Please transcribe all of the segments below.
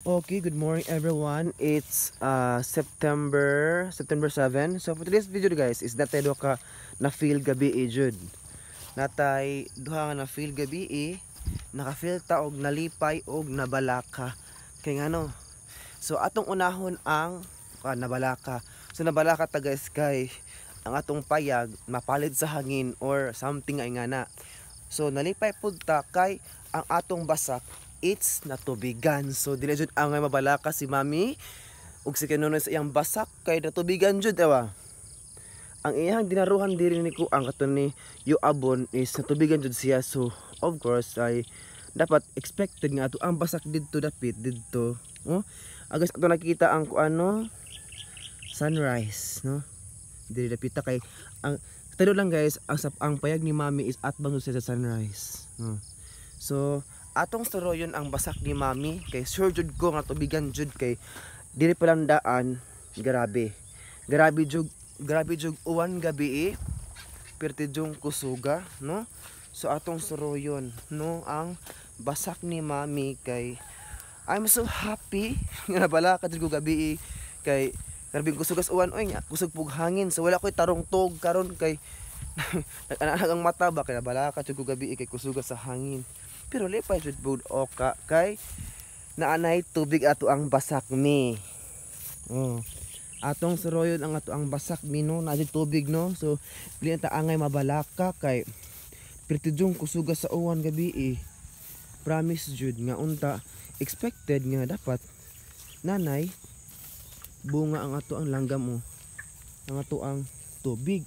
Okay, good morning everyone. It's September 7. So for today's video guys is natay do ka na feel gabi jud. Natay duha nga na feel gabi naka-feel ta og nalipay og nabalaka. Kay ngano? So atong unahon ang nabalaka. So nabalaka ta guys kay ang atong payag mapalit sa hangin or something ay ngana. So nalipay pud ta kay ang atong basak it's natubigan. So dili jud angay mabalaka si mami ug si kinuno sa iyang basak kay natubigan jud ewa. Ang iyang dinaruhan diri ni ko ang katon ni Yuabon is natubigan jud siya. So of course ay dapat expected nga ato ang basak didto dapit didto. Oh, agas ato nakita ang kuano sunrise, no? Diri dapita kay ang tado lang guys, ang payag ni mami is atbang siya sa sunrise. No? So atong suroyon ang basak ni mami kay sure jud ko nga tubigan jud kay diri pa lang daan grabe jud uwan gabi perti jung kusuga, no? So atong suroyon, no, ang basak ni mami kay I'm so happy nga nabalaka jud ko gabi kay karbing kusugas uwan oy nga kusog pug hangin. So wala koy tarong tog karon kay nag-anak ang mata ba kay nabalaka jud ko gabi kay kusugas sa hangin. Pero lipay jud bud oka kay naanay tubig ato ang basak mi. Oh. Atong suroyon ang ato ang basak mi, no, na tubig, no. So dili ta angay mabalaka kay pertijong kusuga sa uwan gabi Promise jud nga unta expected nga dapat nanay bunga ang ato ang langgam mo. Ang ato ang tubig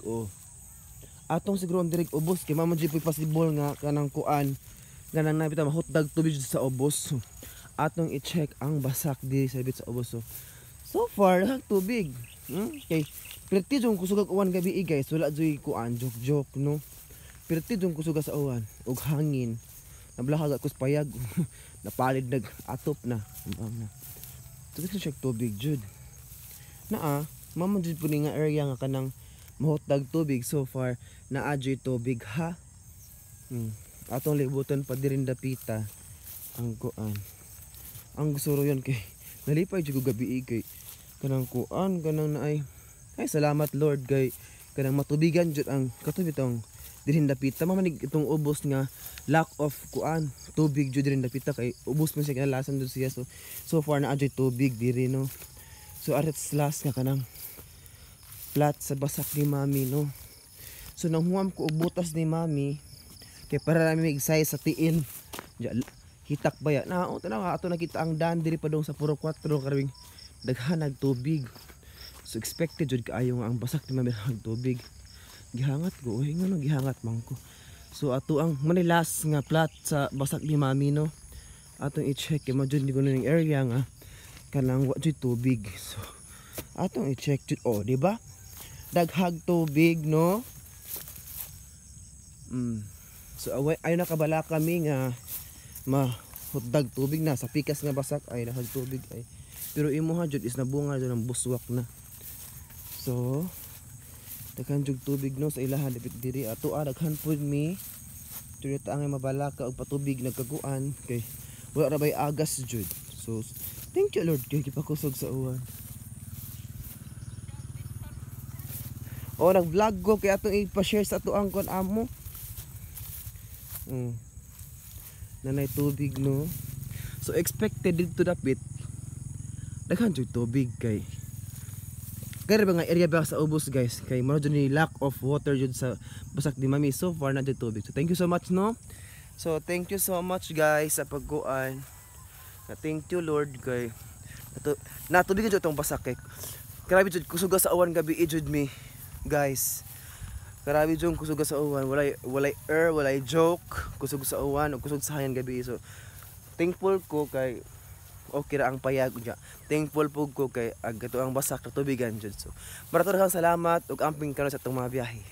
atong siguro direk ubos kay mamo jud possible nga kanang kuan ganang nabita mahutdag tubig sa ubos. Atong i-check ang basak di sa bit sa ubos. So far tubig. Okay. Perti jung kusugag uwan gabi guys, wala joy kuan joke no. Perti jung kusuga sa uwan ug hangin. Nablahag ako sa payag. Napalid nag atop na. Tubig check tubig jud. Mama jud pud nga area nga kanang mahutdag tubig so far naa jud tubig ha. Atong libutan pa dirin dapita ang kuan. Ang gusuro yon kay nalipay jud gabi kay kanang kuan kanang naay salamat Lord kay kanang matubigan jud ang katubig tong dirin dapita. Mamanig itong ubos nga lack of kuan tubig jud dirin dapita kay ubos man siya kinalasan jud siya. So far naa jud tubig diri, no. So arets last nga kanang flat sa basak ni mami, no. So nanghuam ko og butas ni mami kay para namin magsay sa tiil. Hitak ba ya? Ato nakita ang daan diri pa dong sa puro 4 karabing daghanag tubig. So expected jud kaayo nga ang basak ni mami ang tubig. Gihangat ko, ngano gihangat man ko. So ato ang manilas nga plat sa basak ni mami, no. Atong i-check kay mo jud ni kuno ning area nga kanang wa jud tubig. So atong i-check jud di ba? Daghag tubig, no. So ay nakabala kami nga mahutdag tubig na sa pikas nga basak ay daghag tubig ay. Pero imuha jud is nabunga jud ng buswak na. So daghan jud tubig, no, sa ilaha dapit diri. Ato daghan pud mi turita ang mabalaka og patubig nagkaguan kay wala ra bay agas jud. So thank you Lord kay gipakusog sa uwan. Nag-vlog ko kay atong i-share sa ato ang kon amo. Nanay tubig, no. So expected dito dapit daghan jud tubig kay kaya ba nga area ba sa ubos guys kay mao jud ni lack of water jud sa basak ni mami. So far na jud tubig. So thank you so much, no. So thank you so much guys sa pagkuan. Thank you Lord kay natubig jud tong basak kay grabe jud kusuga sa awan gabi jud mi guys. Grabe jud kusog sa uwan, walay walay joke, kusog sa uwan ug kusog sa hangin gabi. So thankful ko kay okay ra ang payag unya. Thankful pug ko kay ag ato ang basak na tubigan jud. So maraming salamat ug amping karon sa atong mga biyahe.